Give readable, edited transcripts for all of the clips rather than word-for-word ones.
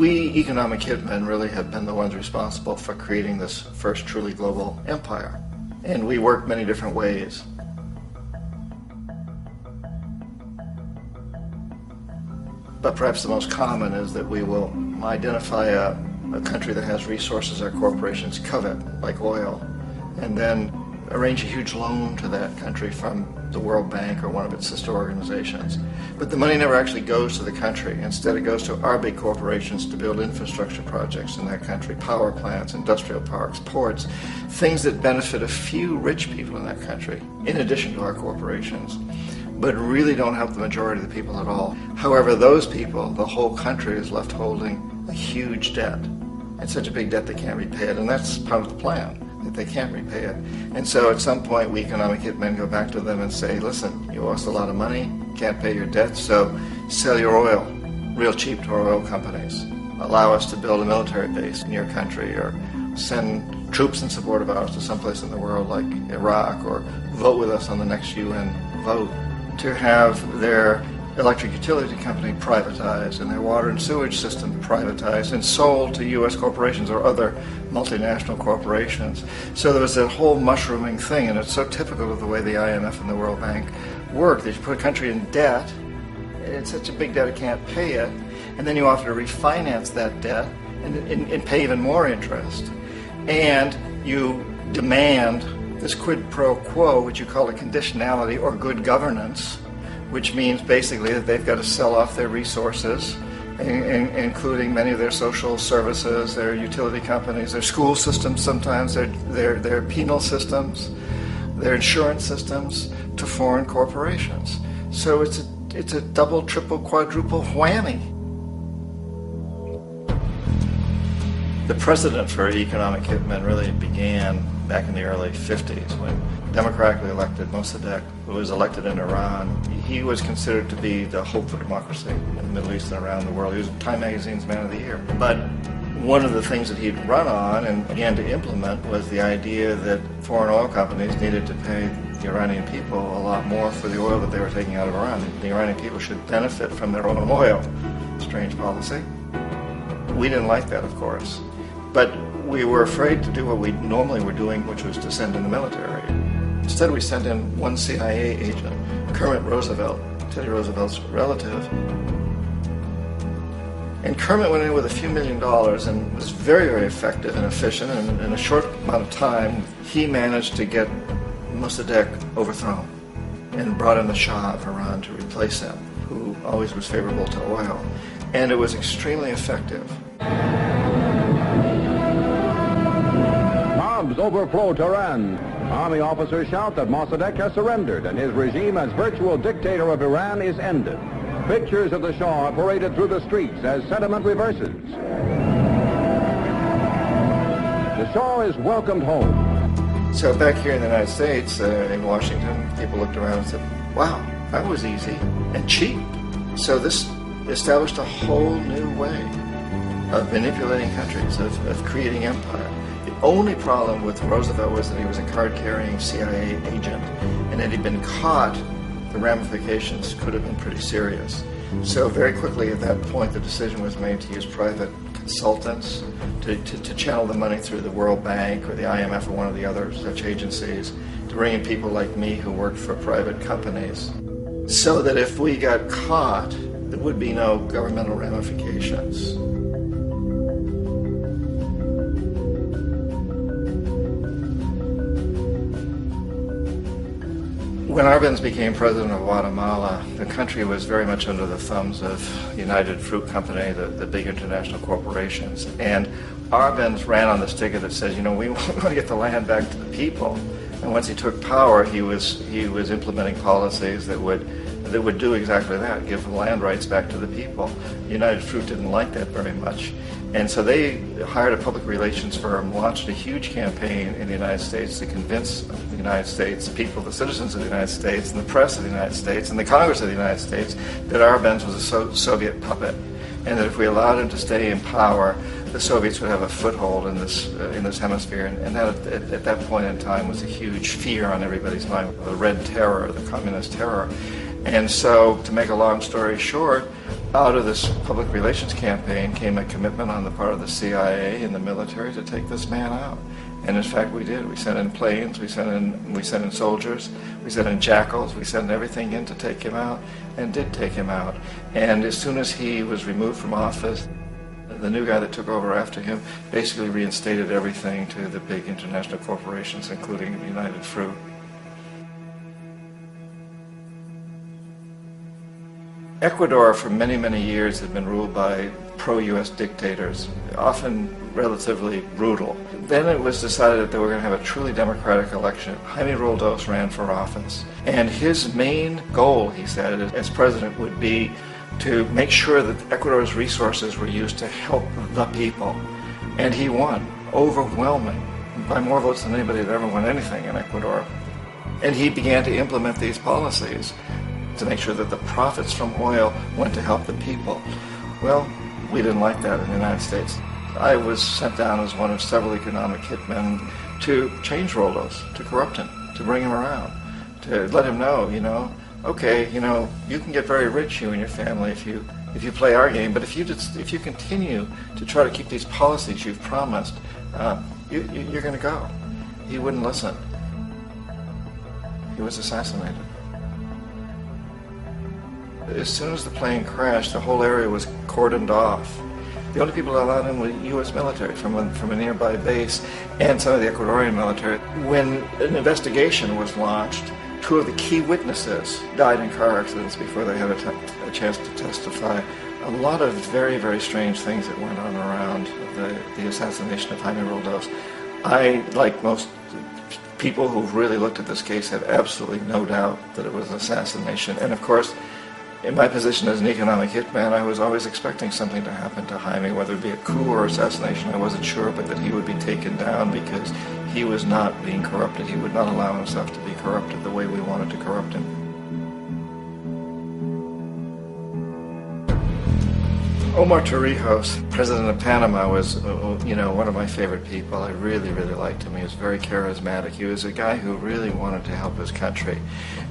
We economic hitmen really have been the ones responsible for creating this first truly global empire. And we work many different ways. But perhaps the most common is that we will identify a country that has resources our corporations covet, like oil, and then arrange a huge loan to that country from the World Bank or one of its sister organizations. But the money never actually goes to the country. Instead, it goes to our big corporations to build infrastructure projects in that country, power plants, industrial parks, ports, things that benefit a few rich people in that country, in addition to our corporations, but really don't help the majority of the people at all. However, those people, the whole country is left holding a huge debt. It's such a big debt they can't repay it, and that's part of the plan, that they can't repay it. And so at some point, we economic hitmen go back to them and say, listen, you owe us a lot of money, can't pay your debt, so sell your oil real cheap to our oil companies. Allow us to build a military base in your country, or send troops in support of ours to someplace in the world like Iraq, or vote with us on the next UN vote. To have their electric utility company privatized and their water and sewage system privatized and sold to U.S. corporations or other multinational corporations. So there was that whole mushrooming thing, and it's so typical of the way the IMF and the World Bank work. They put a country in debt, it's such a big debt it can't pay it, and then you offer to refinance that debt and pay even more interest. And you demand this quid pro quo, which you call a conditionality or good governance, which means basically that they've got to sell off their resources, including many of their social services, their utility companies, their school systems sometimes, their penal systems, their insurance systems, to foreign corporations. So it's a double, triple, quadruple whammy. The precedent for economic hitmen really began back in the early 50s when democratically elected Mossadegh, who was elected in Iran, he was considered to be the hope for democracy in the Middle East and around the world. He was Time Magazine's Man of the Year. But one of the things that he'd run on and began to implement was the idea that foreign oil companies needed to pay the Iranian people a lot more for the oil that they were taking out of Iran. The Iranian people should benefit from their own oil. Strange policy. We didn't like that, of course. But we were afraid to do what we normally were doing, which was to send in the military. Instead, we sent in one CIA agent, Kermit Roosevelt, Teddy Roosevelt's relative. And Kermit went in with a few $1 million and was very, very effective and efficient. And in a short amount of time, he managed to get Mossadegh overthrown and brought in the Shah of Iran to replace him, who always was favorable to oil. And it was extremely effective. Mobs overflow Tehran. Army officers shout that Mossadegh has surrendered and his regime as virtual dictator of Iran is ended. Pictures of the Shah are paraded through the streets as sentiment reverses. The Shah is welcomed home. So back here in the United States, in Washington, people looked around and said, wow, that was easy and cheap. So this established a whole new way of manipulating countries, of creating empire. The only problem with Roosevelt was that he was a card-carrying CIA agent, and had he been caught, the ramifications could have been pretty serious. So very quickly at that point, the decision was made to use private consultants to channel the money through the World Bank or the IMF or one of the other such agencies, to bring in people like me who worked for private companies, so that if we got caught, there would be no governmental ramifications. When Arbenz became president of Guatemala, the country was very much under the thumbs of United Fruit Company, the big international corporations. And Arbenz ran on this ticket that says, you know, we want to get the land back to the people. And once he took power, he was implementing policies that would do exactly that, give the land rights back to the people. United Fruit didn't like that very much. And so they hired a public relations firm, launched a huge campaign in the United States to convince the United States people, the citizens of the United States, and the press of the United States, and the Congress of the United States, that Arbenz was a Soviet puppet, and that if we allowed him to stay in power, the Soviets would have a foothold in this hemisphere. And that at that point in time was a huge fear on everybody's mind, the Red Terror, the Communist Terror. And so, to make a long story short, Out of this public relations campaign came a commitment on the part of the CIA and the military to take this man out. And in fact, we did. We sent in planes, we sent in soldiers, we sent in jackals, we sent everything in to take him out, and did take him out. And as soon as he was removed from office, the new guy that took over after him basically reinstated everything to the big international corporations, including United Fruit. Ecuador for many, many years had been ruled by pro-U.S. dictators, often relatively brutal. Then it was decided that they were going to have a truly democratic election. Jaime Roldos ran for office, and his main goal, he said, as president would be to make sure that Ecuador's resources were used to help the people. And he won, overwhelming, by more votes than anybody had ever won anything in Ecuador. And he began to implement these policies to make sure that the profits from oil went to help the people. Well, we didn't like that in the United States. I was sent down as one of several economic hitmen to change Roldos, to corrupt him, to bring him around, to let him know, okay, you can get very rich, you and your family, if you play our game, but if you continue to try to keep these policies you've promised, you're going to go. He wouldn't listen. He was assassinated. As soon as the plane crashed, the whole area was cordoned off. The only people allowed in were U.S. military from a nearby base and some of the Ecuadorian military. When an investigation was launched, two of the key witnesses died in car accidents before they had a chance to testify. A lot of very, very strange things that went on around the assassination of Jaime Roldos. I, like most people who've really looked at this case, have absolutely no doubt that it was an assassination. And of course, in my position as an economic hitman, I was always expecting something to happen to Jaime, whether it be a coup or assassination, I wasn't sure, but that he would be taken down because he was not being corrupted. He would not allow himself to be corrupted the way we wanted to corrupt him. Omar Torrijos, president of Panama, was, one of my favorite people. I really, really liked him. He was very charismatic. He was a guy who really wanted to help his country.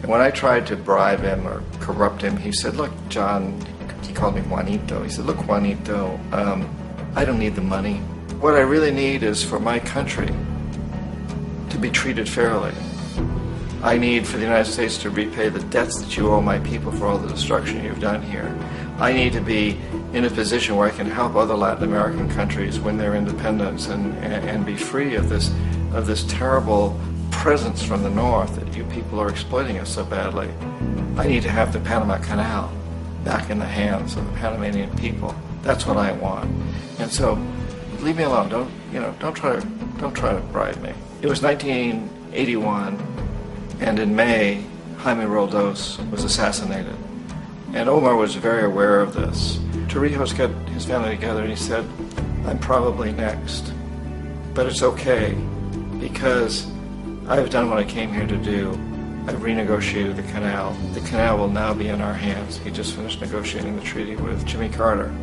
And when I tried to bribe him or corrupt him, he said, look, John, he called me Juanito. He said, look, Juanito, I don't need the money. What I really need is for my country to be treated fairly. I need for the United States to repay the debts that you owe my people for all the destruction you've done here. I need to be in a position where I can help other Latin American countries win their independence and be free of this terrible presence from the north that you people are exploiting us so badly. I need to have the Panama Canal back in the hands of the Panamanian people. That's what I want. And so, leave me alone. Don't try to bribe me. It was 1981, and in May, Jaime Roldos was assassinated. And Omar was very aware of this. Torrijos got his family together and he said, I'm probably next, but it's okay because I've done what I came here to do. I've renegotiated the canal. The canal will now be in our hands. He just finished negotiating the treaty with Jimmy Carter.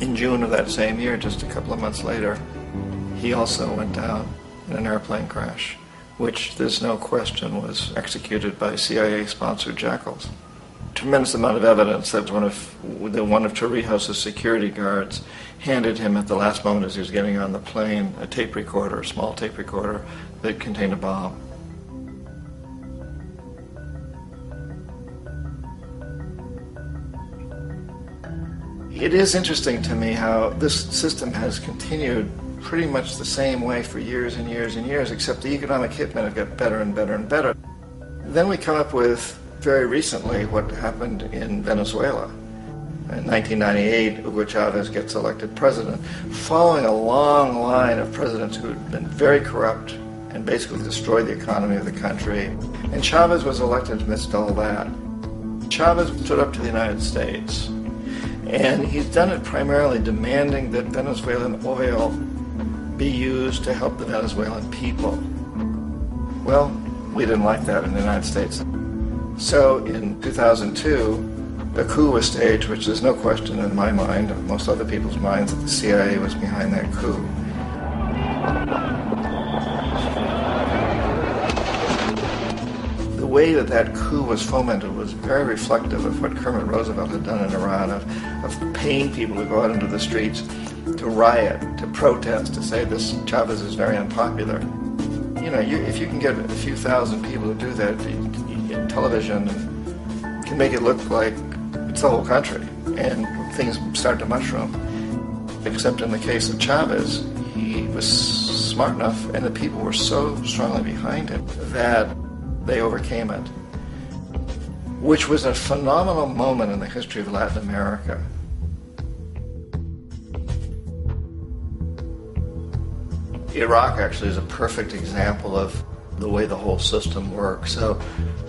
In June of that same year, just a couple of months later, he also went down in an airplane crash, which there's no question was executed by CIA-sponsored jackals. Tremendous amount of evidence that one of Torrijos' security guards handed him at the last moment as he was getting on the plane a tape recorder, a small tape recorder that contained a bomb. It is interesting to me how this system has continued pretty much the same way for years and years and years, except the economic hitmen have got better and better and better. Then we come up with, very recently, what happened in Venezuela. In 1998, Hugo Chavez gets elected president, following a long line of presidents who had been very corrupt and basically destroyed the economy of the country. And Chavez was elected amidst all that. Chavez stood up to the United States, and he's done it primarily demanding that Venezuelan oil be used to help the Venezuelan people. Well, we didn't like that in the United States. So in 2002, a coup was staged, which there's no question in my mind, and most other people's minds, that the CIA was behind that coup. The way way that that coup was fomented was very reflective of what Kermit Roosevelt had done in Iran, of paying people to go out into the streets, to riot, to protest, to say this Chavez is very unpopular. You know, if you can get a few thousand people to do that, television can make it look like it's the whole country, and things start to mushroom. Except in the case of Chavez, he was smart enough, and the people were so strongly behind him that they overcame it, which was a phenomenal moment in the history of Latin America. Iraq actually is a perfect example of the way the whole system works. So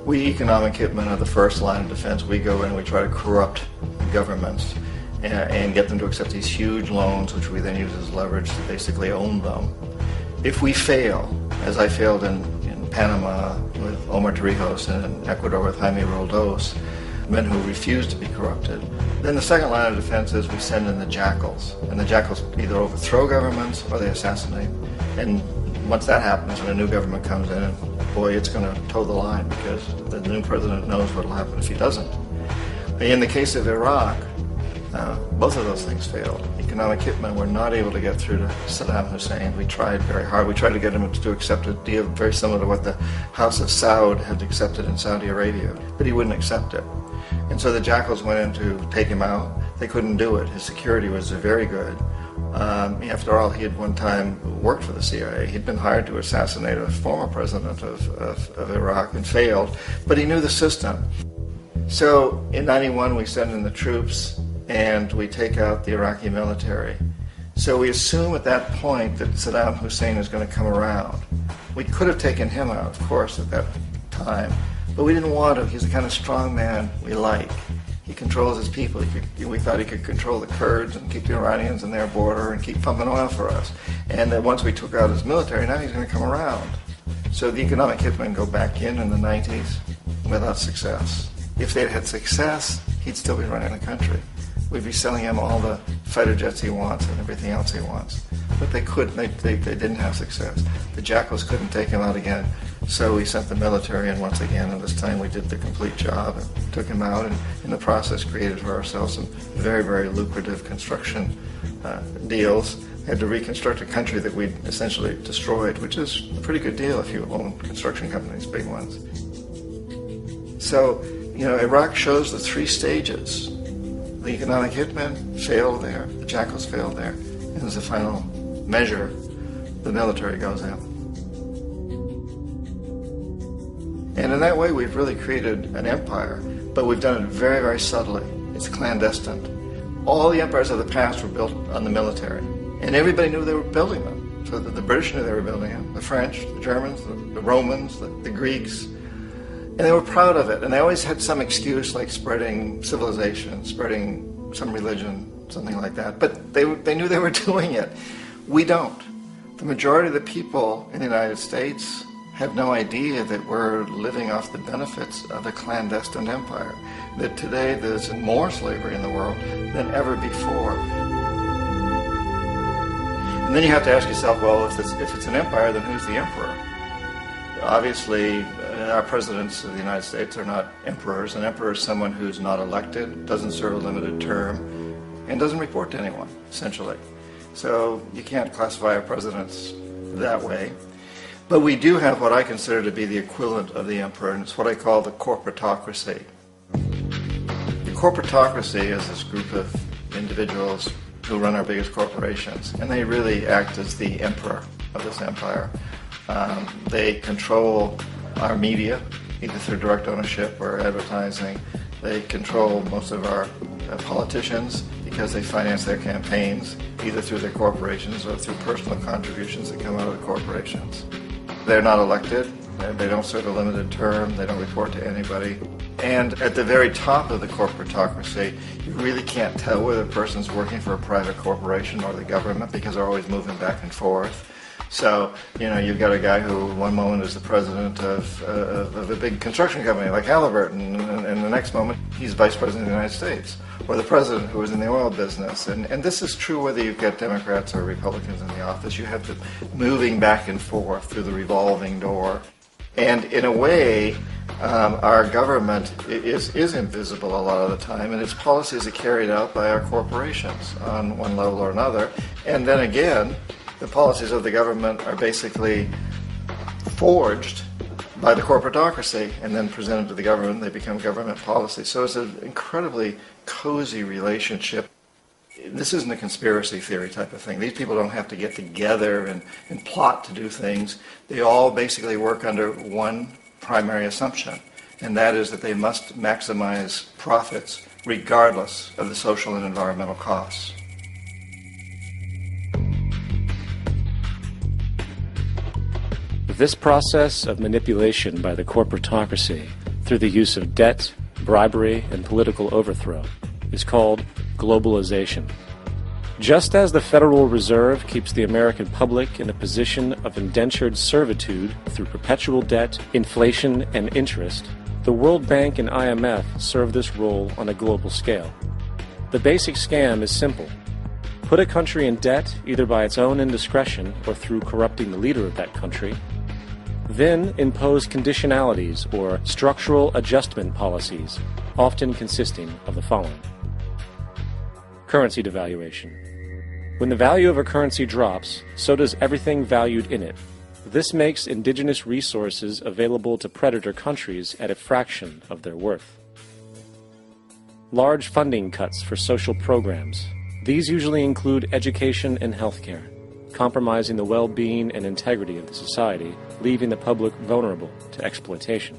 we economic hitmen are the first line of defense. We go in and we try to corrupt governments and get them to accept these huge loans, which we then use as leverage to basically own them. If we fail, as I failed in Panama with Omar Torrijos and in Ecuador with Jaime Roldos, men who refuse to be corrupted, then the second line of defense is we send in the jackals. And the jackals either overthrow governments or they assassinate. And once that happens, when a new government comes in, boy, it's going to toe the line, because the new president knows what will happen if he doesn't. In the case of Iraq, both of those things failed. Economic hitmen were not able to get through to Saddam Hussein. We tried very hard. We tried to get him to accept a deal very similar to what the House of Saud had accepted in Saudi Arabia, but he wouldn't accept it. And so the jackals went in to take him out. They couldn't do it. His security was very good. After all, he had one time worked for the CIA. He'd been hired to assassinate a former president of Iraq and failed, but he knew the system. So in '91, we send in the troops and we take out the Iraqi military. So we assume at that point that Saddam Hussein is going to come around. We could have taken him out, of course, at that time, but we didn't want him. He's the kind of strong man we like. He controls his people. We thought he could control the Kurds and keep the Iranians in their border and keep pumping oil for us. And that once we took out his military, now he's going to come around. So the economic hitmen go back in the 90s without success. If they'd had success, he'd still be running the country. We'd be selling him all the fighter jets he wants and everything else he wants. But they couldn't. They didn't have success. The jackals couldn't take him out again. So we sent the military in once again, and this time we did the complete job and took him out, and in the process created for ourselves some very, very lucrative construction deals. Had to reconstruct a country that we'd essentially destroyed, which is a pretty good deal if you own construction companies, big ones. So, Iraq shows the three stages. The economic hitmen failed there, the jackals failed there, and as a final measure, the military goes in. And in that way, we've really created an empire, but we've done it very, very subtly. It's clandestine. All the empires of the past were built on the military, and everybody knew they were building them. So the British knew they were building them, the French, the Germans, the Romans, the Greeks, and they were proud of it. And they always had some excuse, like spreading civilization, spreading some religion, something like that. But they knew they were doing it. We don't. The majority of the people in the United States have no idea that we're living off the benefits of a clandestine empire, that today there's more slavery in the world than ever before. And then you have to ask yourself, well, if it's an empire, then who's the emperor? Obviously, our presidents of the United States are not emperors. An emperor is someone who's not elected, doesn't serve a limited term, and doesn't report to anyone, essentially. So you can't classify our presidents that way. But we do have what I consider to be the equivalent of the emperor, and it's what I call the corporatocracy. The corporatocracy is this group of individuals who run our biggest corporations, and they really act as the emperor of this empire. They control our media, either through direct ownership or advertising. They control most of our politicians because they finance their campaigns, either through their corporations or through personal contributions that come out of the corporations. They're not elected, they don't serve a limited term, they don't report to anybody. And at the very top of the corporatocracy, you really can't tell whether a person's working for a private corporation or the government because they're always moving back and forth. So, you've got a guy who one moment is the president of a big construction company like Halliburton, and the next moment he's vice president of the United States, or the president who is in the oil business. And this is true whether you've got Democrats or Republicans in the office. You have to moving back and forth through the revolving door. And in a way, Our government is invisible a lot of the time, and its policies are carried out by our corporations on one level or another. And then again, the policies of the government are basically forged by the corporatocracy and then presented to the government. They become government policy. So it's an incredibly cozy relationship. This isn't a conspiracy theory type of thing. These people don't have to get together and plot to do things. They all basically work under one primary assumption, and that is that they must maximize profits regardless of the social and environmental costs. This process of manipulation by the corporatocracy through the use of debt, bribery, and political overthrow is called globalization. Just as the Federal Reserve keeps the American public in a position of indentured servitude through perpetual debt, inflation, and interest, the World Bank and IMF serve this role on a global scale. The basic scam is simple. Put a country in debt either by its own indiscretion or through corrupting the leader of that country, then impose conditionalities or structural adjustment policies, often consisting of the following. Currency devaluation. When the value of a currency drops, so does everything valued in it. This makes indigenous resources available to predator countries at a fraction of their worth. Large funding cuts for social programs. These usually include education and healthcare, compromising the well-being and integrity of the society, leaving the public vulnerable to exploitation.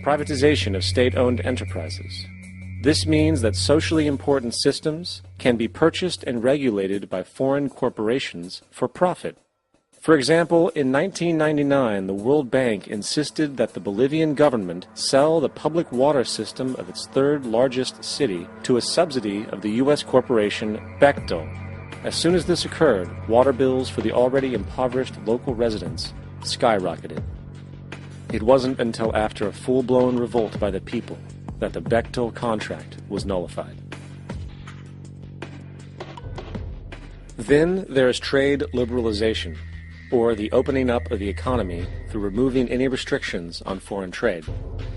Privatization of state-owned enterprises. This means that socially important systems can be purchased and regulated by foreign corporations for profit. For example, in 1999, the World Bank insisted that the Bolivian government sell the public water system of its third largest city to a subsidy of the U.S. corporation Bechtel. As soon as this occurred, water bills for the already impoverished local residents skyrocketed. It wasn't until after a full-blown revolt by the people that the Bechtel contract was nullified. Then there is trade liberalization, or the opening up of the economy through removing any restrictions on foreign trade.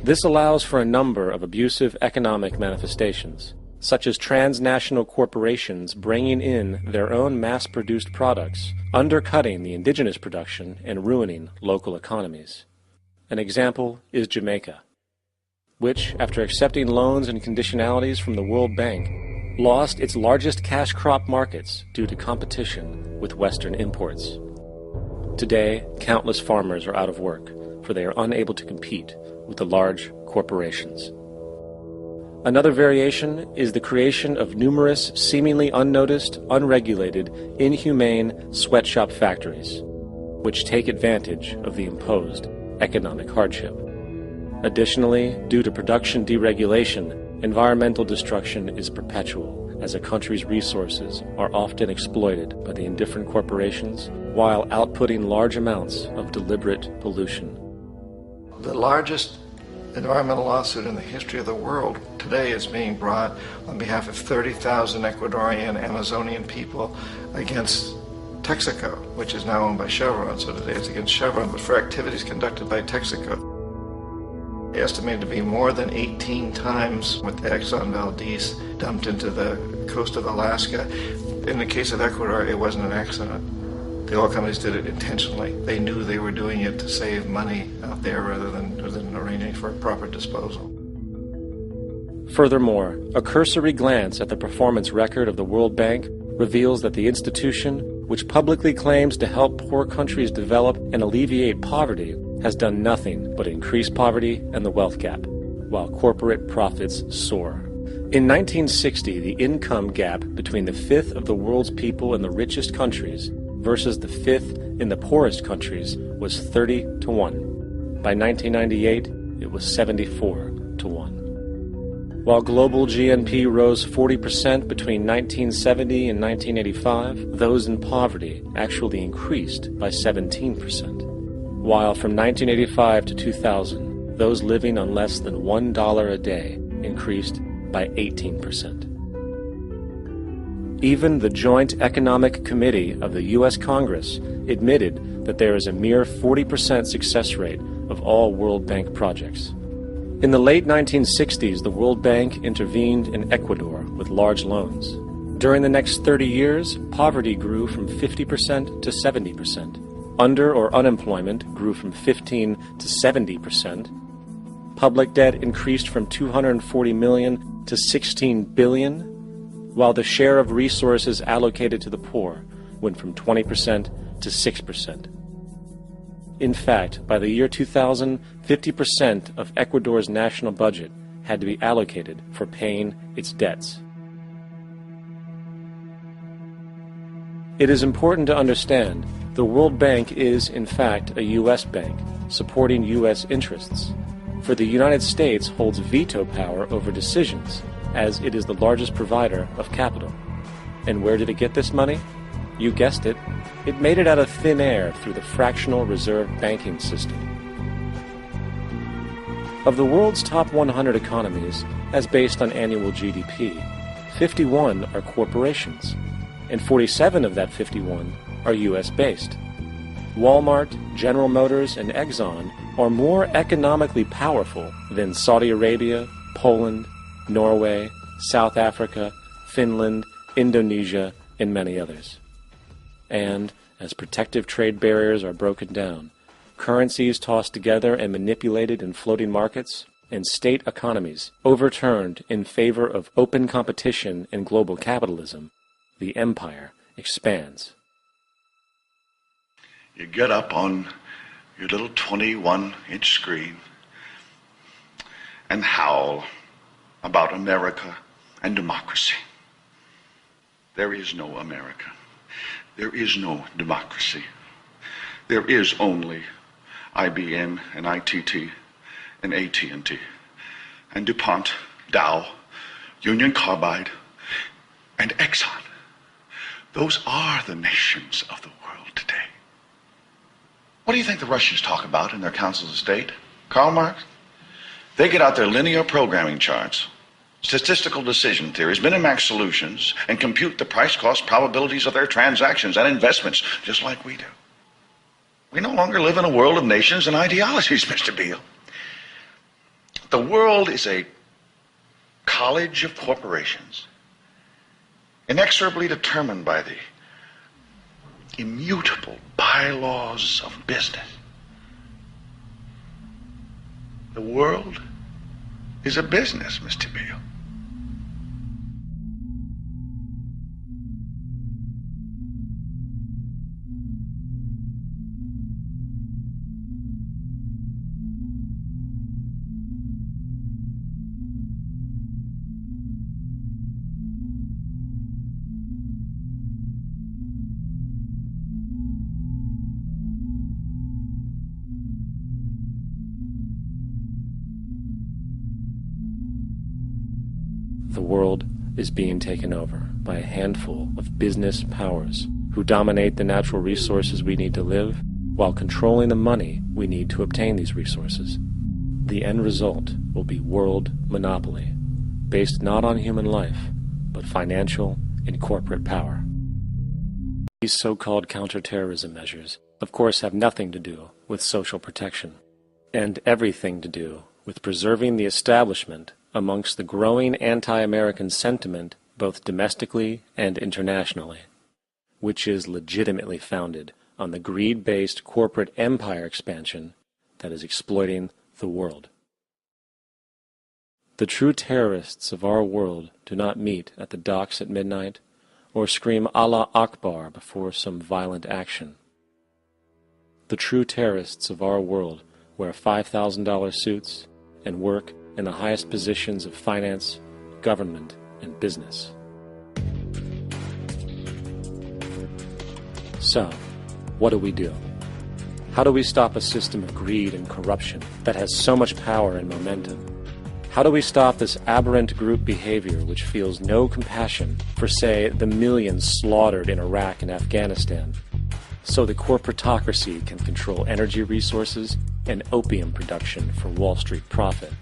This allows for a number of abusive economic manifestations, such as transnational corporations bringing in their own mass-produced products, undercutting the indigenous production and ruining local economies. An example is Jamaica, which, after accepting loans and conditionalities from the World Bank, lost its largest cash crop markets due to competition with Western imports. Today, countless farmers are out of work, for they are unable to compete with the large corporations. Another variation is the creation of numerous seemingly unnoticed, unregulated, inhumane sweatshop factories, which take advantage of the imposed economic hardship. Additionally, due to production deregulation, environmental destruction is perpetual, as a country's resources are often exploited by the indifferent corporations while outputting large amounts of deliberate pollution. The largest environmental lawsuit in the history of the world today is being brought on behalf of 30,000 Ecuadorian Amazonian people against Texaco, which is now owned by Chevron. So today it's against Chevron, but for activities conducted by Texaco. Estimated to be more than 18 times what the Exxon Valdez dumped into the coast of Alaska. In the case of Ecuador, it wasn't an accident. The oil companies did it intentionally. They knew they were doing it to save money out there rather than arranging for proper disposal. Furthermore, a cursory glance at the performance record of the World Bank reveals that the institution, which publicly claims to help poor countries develop and alleviate poverty, has done nothing but increase poverty and the wealth gap, while corporate profits soar. In 1960, the income gap between the fifth of the world's people in the richest countries versus the fifth in the poorest countries was 30 to 1. By 1998, it was 74 to 1. While global GNP rose 40% between 1970 and 1985, those in poverty actually increased by 17%. While from 1985 to 2000, those living on less than $1 a day increased by 18%. Even the Joint Economic Committee of the U.S. Congress admitted that there is a mere 40% success rate of all World Bank projects. In the late 1960s, the World Bank intervened in Ecuador with large loans. During the next 30 years, poverty grew from 50% to 70%. Under or unemployment grew from 15 to 70%. Public debt increased from 240 million to 16 billion, while the share of resources allocated to the poor went from 20% to 6%. In fact, by the year 2000, 50% of Ecuador's national budget had to be allocated for paying its debts. It is important to understand the World Bank is, in fact, a U.S. bank, supporting U.S. interests. For the United States holds veto power over decisions, as it is the largest provider of capital. And where did it get this money? You guessed it. It made it out of thin air through the fractional reserve banking system. Of the world's top 100 economies, as based on annual GDP, 51 are corporations, and 47 of that 51 are U.S.-based. Walmart, General Motors, and Exxon are more economically powerful than Saudi Arabia, Poland, Norway, South Africa, Finland, Indonesia, and many others. And as protective trade barriers are broken down, currencies tossed together and manipulated in floating markets, and state economies overturned in favor of open competition and global capitalism, the empire expands. You get up on your little 21-inch screen and howl about America and democracy. There is no America. There is no democracy. There is only IBM and ITT and AT&T and DuPont, Dow, Union Carbide, and Exxon. Those are the nations of the world today. What do you think the Russians talk about in their councils of state? Karl Marx? They get out their linear programming charts, statistical decision theories, Minimax solutions, and compute the price-cost probabilities of their transactions and investments, just like we do. We no longer live in a world of nations and ideologies, Mr. Beale. The world is a college of corporations, inexorably determined by the immutable bylaws of business. The world is a business, Mr. Beale. The world is being taken over by a handful of business powers who dominate the natural resources we need to live while controlling the money we need to obtain these resources. The end result will be world monopoly, based not on human life, but financial and corporate power. These so-called counterterrorism measures, of course, have nothing to do with social protection, and everything to do with preserving the establishment amongst the growing anti-American sentiment both domestically and internationally, which is legitimately founded on the greed-based corporate empire expansion that is exploiting the world. The true terrorists of our world do not meet at the docks at midnight or scream Allah Akbar before some violent action. The true terrorists of our world wear $5,000 suits and work in the highest positions of finance, government, and business. So, what do? How do we stop a system of greed and corruption that has so much power and momentum? How do we stop this aberrant group behavior which feels no compassion for, say, the millions slaughtered in Iraq and Afghanistan, so the corporatocracy can control energy resources and opium production for Wall Street profit?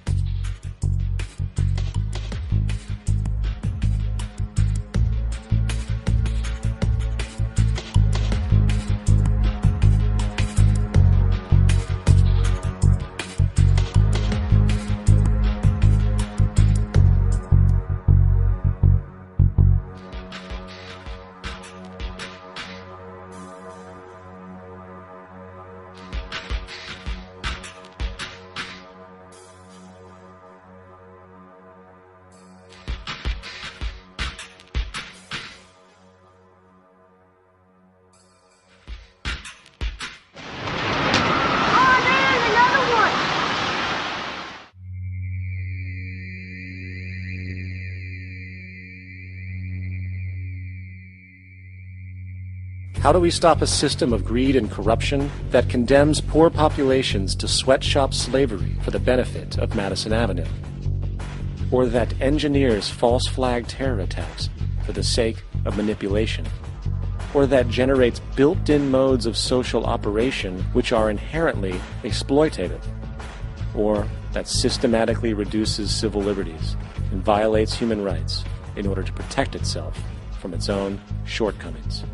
How do we stop a system of greed and corruption that condemns poor populations to sweatshop slavery for the benefit of Madison Avenue? Or that engineers false flag terror attacks for the sake of manipulation? Or that generates built-in modes of social operation which are inherently exploitative? Or that systematically reduces civil liberties and violates human rights in order to protect itself from its own shortcomings?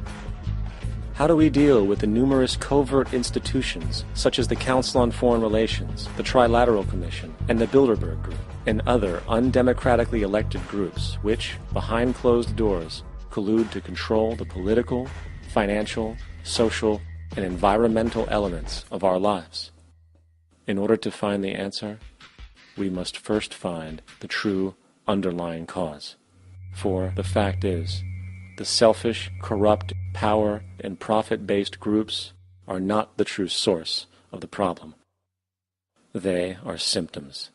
How do we deal with the numerous covert institutions such as the Council on Foreign Relations, the Trilateral Commission, and the Bilderberg Group, and other undemocratically elected groups which, behind closed doors, collude to control the political, financial, social, and environmental elements of our lives? In order to find the answer, we must first find the true underlying cause. For the fact is, the selfish, corrupt, power, and profit-based groups are not the true source of the problem. They are symptoms.